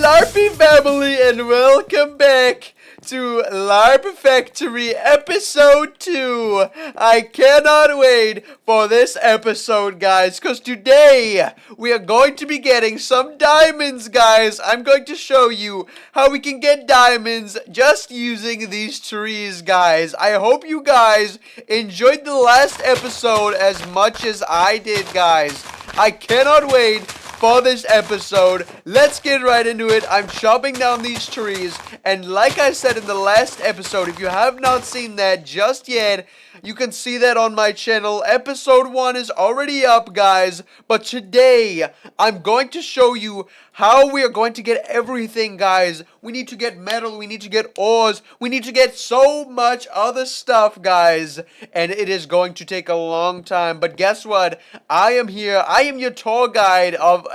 Larpy family, and welcome back to Larp Factory episode 2. I cannot wait for this episode, guys, because today we are going to be getting some diamonds, guys. I'm going to show you how we can get diamonds just using these trees, guys. I hope you guys enjoyed the last episode as much as I did, guys. I cannot wait for this episode. Let's get right into it. I'm chopping down these trees, and like I said in the last episode, if you have not seen that just yet, you can see that on my channel. Episode 1 is already up, guys, but today I'm going to show you how we are going to get everything, guys. We need to get metal, we need to get ores, we need to get so much other stuff, guys, and it is going to take a long time. But guess what? I am here. I am your tour guide of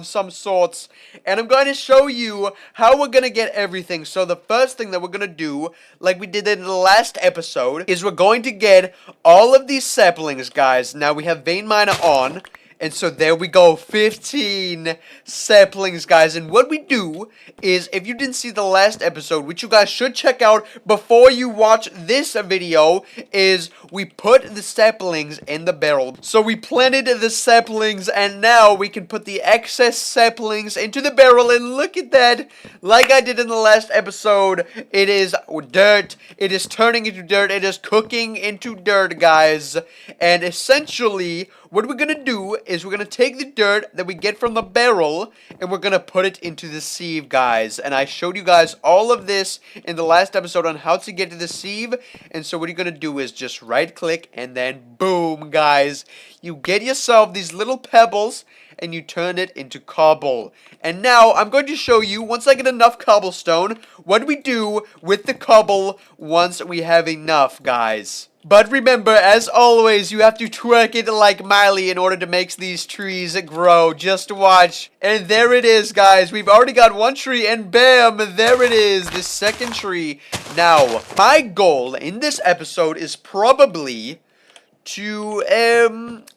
some sorts, and I'm going to show you how we're going to get everything. So the first thing that we're going to do, like we did in the last episode, is we're going to get all of these saplings, guys. Now we have vein miner on, and so there we go, 15 saplings, guys. And what we do is, if you didn't see the last episode, which you guys should check out before you watch this video, is we put the saplings in the barrel. So we planted the saplings, and now we can put the excess saplings into the barrel. And look at that, like I did in the last episode, it is dirt. It is turning into dirt. It is cooking into dirt, guys. And essentially, what we're going to do is we're going to take the dirt that we get from the barrel, and we're going to put it into the sieve, guys. And I showed you guys all of this in the last episode on how to get to the sieve. And so what you're going to do is just right click, and then boom, guys. You get yourself these little pebbles, and you turn it into cobble. And now I'm going to show you, once I get enough cobblestone, what we do with the cobble once we have enough, guys. But remember, as always, you have to twerk it like Miley in order to make these trees grow. Just watch. And there it is, guys. We've already got one tree, and bam, there it is, the second tree. Now, my goal in this episode is probably to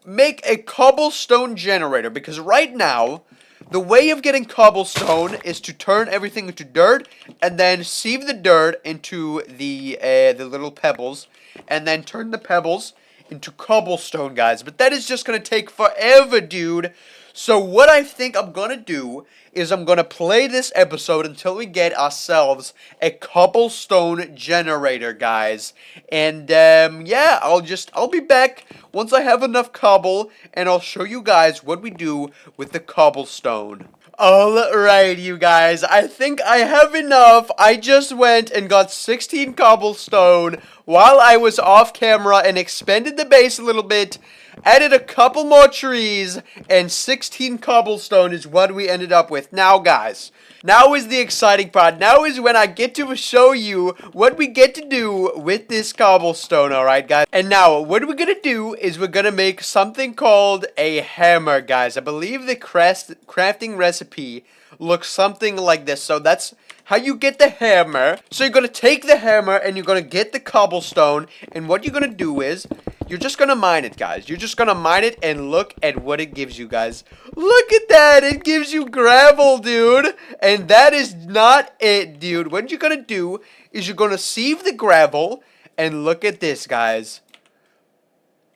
make a cobblestone generator, because right now the way of getting cobblestone is to turn everything into dirt and then sieve the dirt into the little pebbles, and then turn the pebbles into cobblestone, guys. But that is just gonna take forever, dude. So what I think I'm gonna do is I'm gonna play this episode until we get ourselves a cobblestone generator, guys. And yeah, I'll be back once I have enough cobble, and I'll show you guys what we do with the cobblestone. Alright, you guys, I think I have enough. I just went and got 16 cobblestone while I was off camera and expanded the base a little bit, added a couple more trees, and 16 cobblestone is what we ended up with. Now, guys, now is the exciting part. Now is when I get to show you what we get to do with this cobblestone, alright, guys? And now, what we're gonna do is we're gonna make something called a hammer, guys. I believe the crafting recipe looks something like this. So that's how you get the hammer. So you're gonna take the hammer, and you're gonna get the cobblestone, and what you're gonna do is you're just gonna mine it, guys. You're just gonna mine it, and look at what it gives you, guys. Look at that. It gives you gravel, dude. And that is not it, dude. What you're gonna do is you're gonna sieve the gravel, and look at this, guys.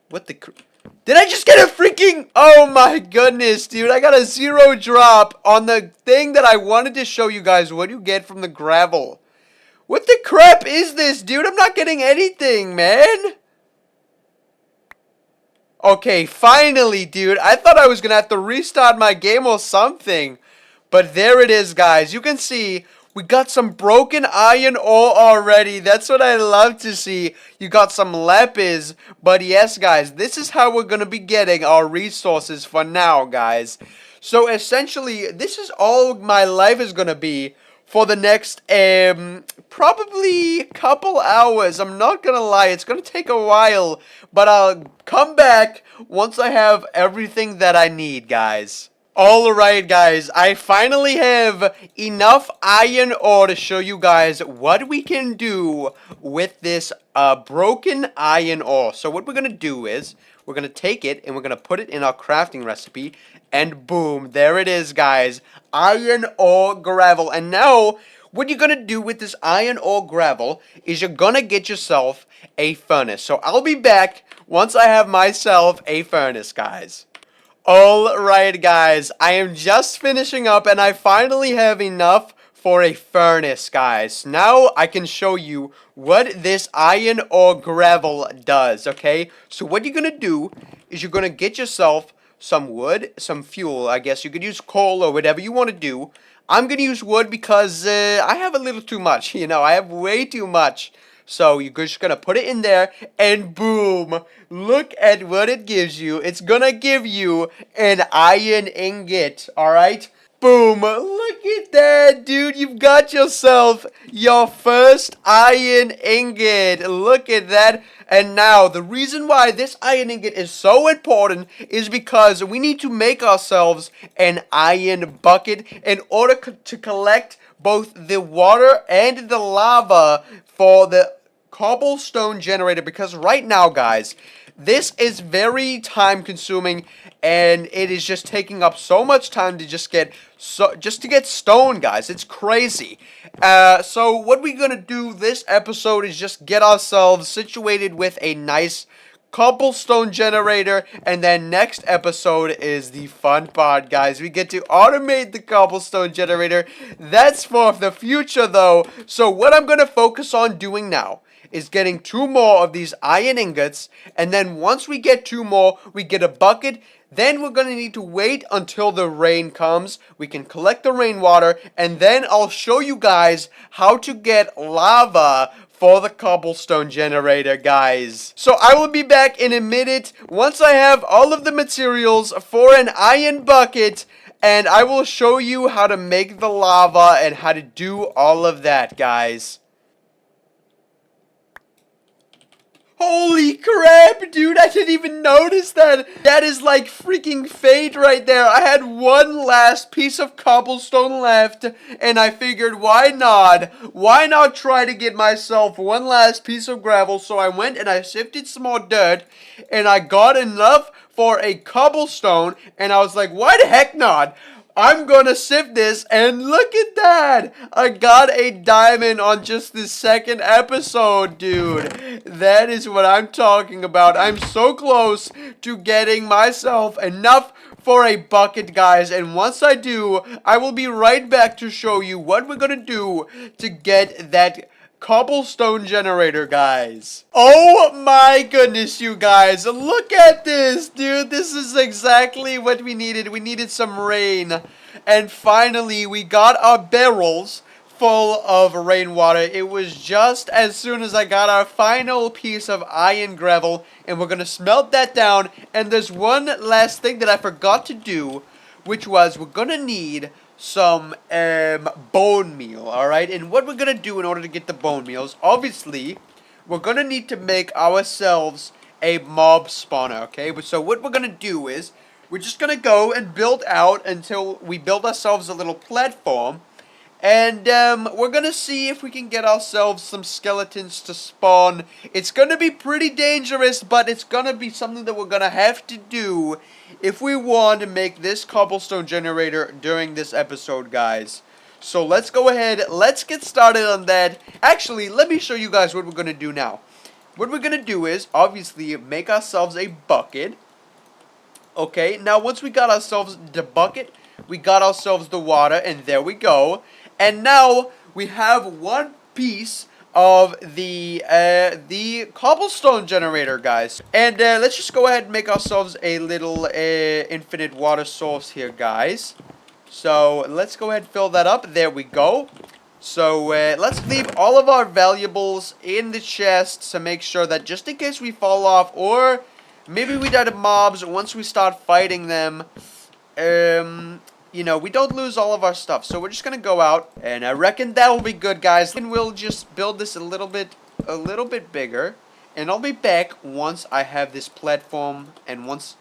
What the did I just get a freaking... Oh my goodness, dude. I got a 0 drop on the thing that I wanted to show you guys. What do you get from the gravel? What the crap is this, dude? I'm not getting anything, man. Okay, finally, dude. I thought I was going to have to restart my game or something. But there it is, guys. You can see we got some broken iron ore already. That's what I love to see. You got some lapis. But yes, guys, this is how we're going to be getting our resources for now, guys. So essentially, this is all my life is going to be for the next, probably couple hours. I'm not gonna lie, it's gonna take a while, but I'll come back once I have everything that I need, guys. Alright, guys, I finally have enough iron ore to show you guys what we can do with this broken iron ore. So what we're gonna do is we're going to take it and we're going to put it in our crafting recipe. And boom, there it is, guys. Iron ore gravel. And now, what you're going to do with this iron ore gravel is you're going to get yourself a furnace. So I'll be back once I have myself a furnace, guys. Alright, guys, I am just finishing up and I finally have enough for a furnace, guys. Now I can show you what this iron ore gravel does, okay? So what you're gonna do is you're gonna get yourself some wood, some fuel. I guess you could use coal or whatever you want to do. I'm gonna use wood because I have a little too much, you know, I have way too much. So you're just gonna put it in there, and boom! Look at what it gives you. It's gonna give you an iron ingot, alright? Boom! Look at that, dude! You've got yourself your first iron ingot. Look at that. And now, the reason why this iron ingot is so important is because we need to make ourselves an iron bucket in order to collect both the water and the lava for the cobblestone generator, because right now, guys, this is very time consuming and it is just taking up so much time to just get stone, guys. It's crazy. So what we're gonna do this episode is just get ourselves situated with a nice cobblestone generator, and then next episode is the fun part, guys. We get to automate the cobblestone generator. That's for the future, though. So what I'm gonna focus on doing now is getting 2 more of these iron ingots, and then once we get 2 more, we get a bucket. Then we're gonna need to wait until the rain comes. We can collect the rainwater, and then I'll show you guys how to get lava for the cobblestone generator, guys. So I will be back in a minute once I have all of the materials for an iron bucket, and I will show you how to make the lava and how to do all of that, guys. Holy crap, dude, I didn't even notice that. That is like freaking fate right there. I had one last piece of cobblestone left, and I figured, why not? Why not try to get myself one last piece of gravel? So I went and I sifted some more dirt, and I got enough for a cobblestone, and I was like, why the heck not? I'm gonna sift this, and look at that! I got a diamond on just the second episode, dude. That is what I'm talking about. I'm so close to getting myself enough for a bucket, guys. And once I do, I will be right back to show you what we're gonna do to get that cobblestone generator, guys. Oh my goodness, you guys. Look at this, dude. This is exactly what we needed. We needed some rain. And finally, we got our barrels full of rainwater. It was just as soon as I got our final piece of iron gravel. And we're going to smelt that down. And there's one last thing that I forgot to do, which was we're going to need some bone meal, alright? And what we're gonna do in order to get the bone meals, obviously, we're gonna need to make ourselves a mob spawner, okay? So what we're gonna do is, we're just gonna go and build out until we build ourselves a little platform. And we're gonna see if we can get ourselves some skeletons to spawn. It's gonna be pretty dangerous, but it's gonna be something that we're gonna have to do if we want to make this cobblestone generator during this episode, guys. So let's go ahead, let's get started on that. Actually, let me show you guys what we're gonna do now. What we're gonna do is, obviously, make ourselves a bucket. Okay, now once we got ourselves the bucket, we got ourselves the water, and there we go. And now we have one piece of the cobblestone generator, guys. And let's just go ahead and make ourselves a little infinite water source here, guys. So let's go ahead and fill that up. There we go. So let's leave all of our valuables in the chest to make sure that just in case we fall off, or maybe we die to mobs once we start fighting them, you know, we don't lose all of our stuff. So we're just gonna go out, and I reckon that will be good, guys. And we'll just build this a little bit bigger, and I'll be back once I have this platform, and once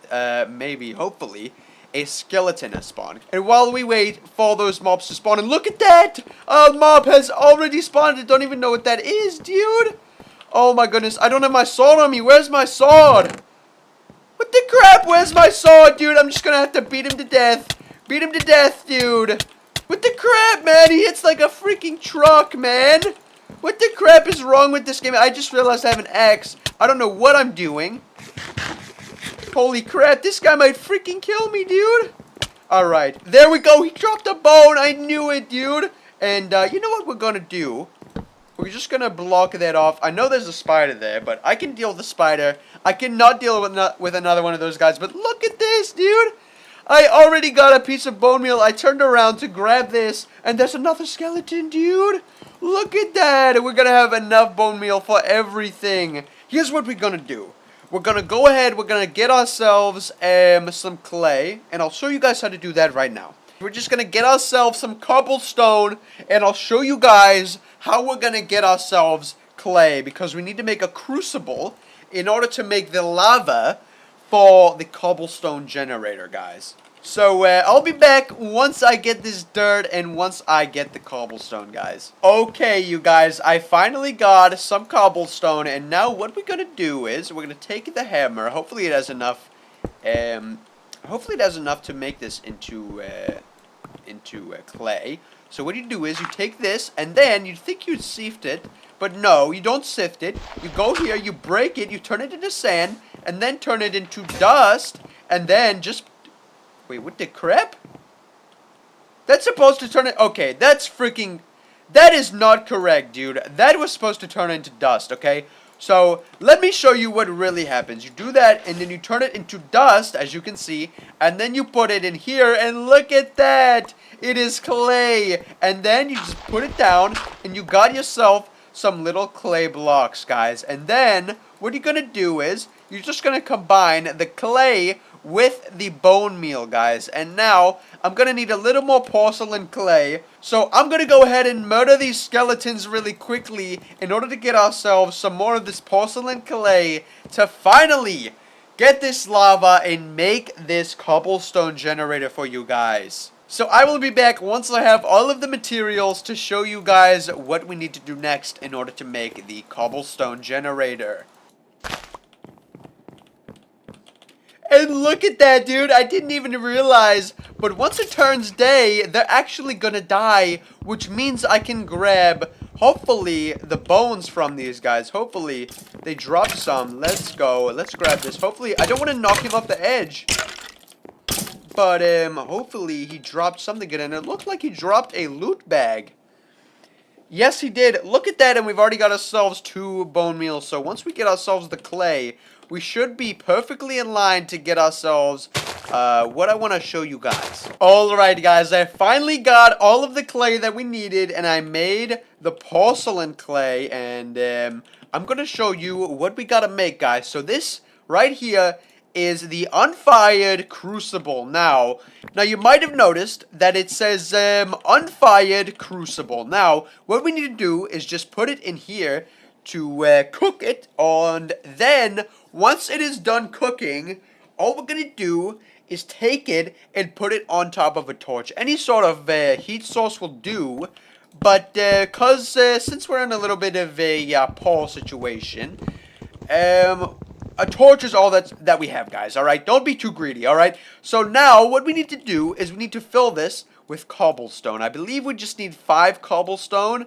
maybe, hopefully, a skeleton has spawned. And while we wait for those mobs to spawn, and look at that! A mob has already spawned. I don't even know what that is, dude. Oh my goodness, I don't have my sword on me. Where's my sword? What the crap? Where's my sword, dude? I'm just gonna have to beat him to death. Beat him to death, dude. What the crap, man? He hits like a freaking truck, man. What the crap is wrong with this game? I just realized I have an axe. I don't know what I'm doing. Holy crap, this guy might freaking kill me, dude. Alright, there we go. He dropped a bone. I knew it, dude. And you know what we're gonna do? We're just gonna block that off. I know there's a spider there, but I can deal with the spider. I cannot deal with another one of those guys. But look at this, dude. I already got a piece of bone meal. I turned around to grab this, and there's another skeleton, dude. Look at that. We're gonna have enough bone meal for everything. Here's what we're gonna do. We're gonna go ahead. We're gonna get ourselves some clay, and I'll show you guys how to do that right now. We're just gonna get ourselves some cobblestone, and I'll show you guys how we're gonna get ourselves clay, because we need to make a crucible in order to make the lava for the cobblestone generator, guys. So I'll be back once I get this dirt and once I get the cobblestone, guys. Okay, you guys, I finally got some cobblestone, and now what we're gonna do is we're gonna take the hammer. Hopefully it has enough. Hopefully it has enough to make this into clay. So what you do is you take this, and then you think you sift it, but no, you don't sift it. You go here, you break it, you turn it into sand, and then turn it into dust, and then just... Wait, what the crap? That's supposed to turn it... Okay, that's freaking... That is not correct, dude. That was supposed to turn into dust, okay? So, let me show you what really happens. You do that, and then you turn it into dust, as you can see, and then you put it in here, and look at that! It is clay! And then you just put it down, and you got yourself some little clay blocks, guys. And then, what you're gonna do is, you're just gonna combine the clay with the bone meal, guys. And now, I'm gonna need a little more porcelain clay. So, I'm gonna go ahead and murder these skeletons really quickly in order to get ourselves some more of this porcelain clay to finally get this lava and make this cobblestone generator for you guys. So, I will be back once I have all of the materials to show you guys what we need to do next in order to make the cobblestone generator. And look at that, dude. I didn't even realize. But once it turns day, they're actually gonna die. Which means I can grab, hopefully, the bones from these guys. Hopefully, they drop some. Let's go. Let's grab this. Hopefully, I don't want to knock him off the edge. But, hopefully, he dropped something good. And it looked like he dropped a loot bag. Yes, he did. Look at that. And we've already got ourselves 2 bone meals. So, once we get ourselves the clay, we should be perfectly in line to get ourselves what I want to show you guys. Alright, guys, I finally got all of the clay that we needed, and I made the porcelain clay, and I'm going to show you what we got to make, guys. So this right here is the unfired crucible. Now you might have noticed that it says unfired crucible. Now, what we need to do is just put it in here to cook it, and then once it is done cooking, all we're going to do is take it and put it on top of a torch. Any sort of heat source will do, but since we're in a little bit of a Paul situation, a torch is all that we have, guys, alright? Don't be too greedy, alright? So now, what we need to do is we need to fill this with cobblestone. I believe we just need 5 cobblestone,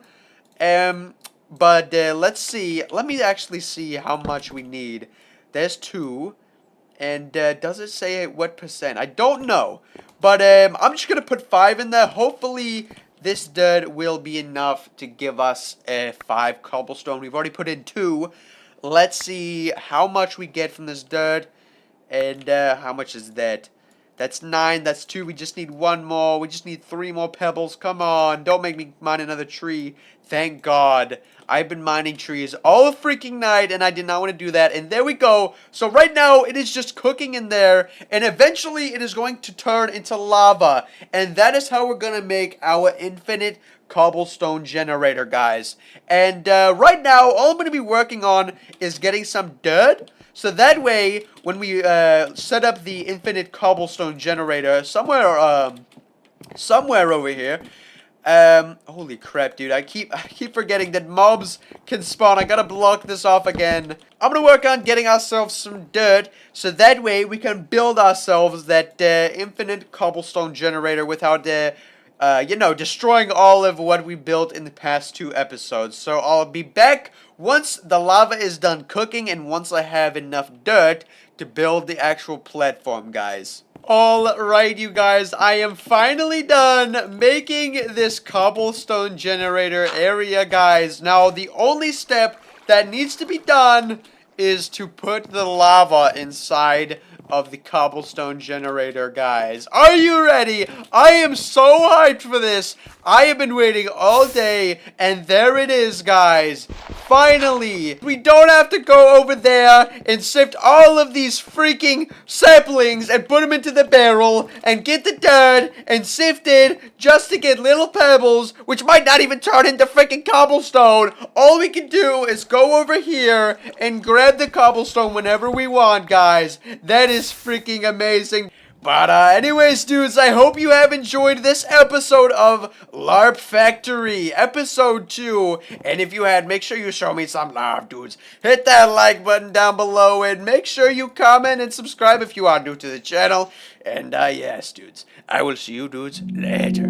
but let's see. Let me actually see how much we need. There's 2. And does it say what percent? I don't know. But I'm just going to put 5 in there. Hopefully this dirt will be enough to give us 5 cobblestone. We've already put in 2. Let's see how much we get from this dirt. And how much is that? That's 9. That's 2. We just need 1 more. We just need 3 more pebbles. Come on. Don't make me mine another tree. Thank God. I've been mining trees all freaking night, and I did not want to do that. And there we go. So right now, it is just cooking in there. And eventually, it is going to turn into lava. And that is how we're going to make our infinite cobblestone generator, guys. And right now, all I'm going to be working on is getting some dirt. So that way, when we set up the infinite cobblestone generator somewhere over here, Holy crap, dude. I keep forgetting that mobs can spawn. I gotta block this off again. I'm gonna work on getting ourselves some dirt, so that way we can build ourselves that infinite cobblestone generator without you know, destroying all of what we built in the past 2 episodes. So I'll be back once the lava is done cooking and once I have enough dirt to build the actual platform, guys. Alright, you guys, I am finally done making this cobblestone generator area, guys. Now, the only step that needs to be done is to put the lava inside of the cobblestone generator, guys. Are you ready? I am so hyped for this. I have been waiting all day, and there it is, guys. Finally, we don't have to go over there and sift all of these freaking saplings and put them into the barrel and get the dirt and sift it just to get little pebbles, which might not even turn into freaking cobblestone. All we can do is go over here and grab the cobblestone whenever we want, guys. That is freaking amazing. But anyways, dudes, I hope you have enjoyed this episode of Larp Factory, episode 2. And if you had, make sure you show me some love, dudes. Hit that like button down below and make sure you comment and subscribe if you are new to the channel. And yes, dudes, I will see you dudes later.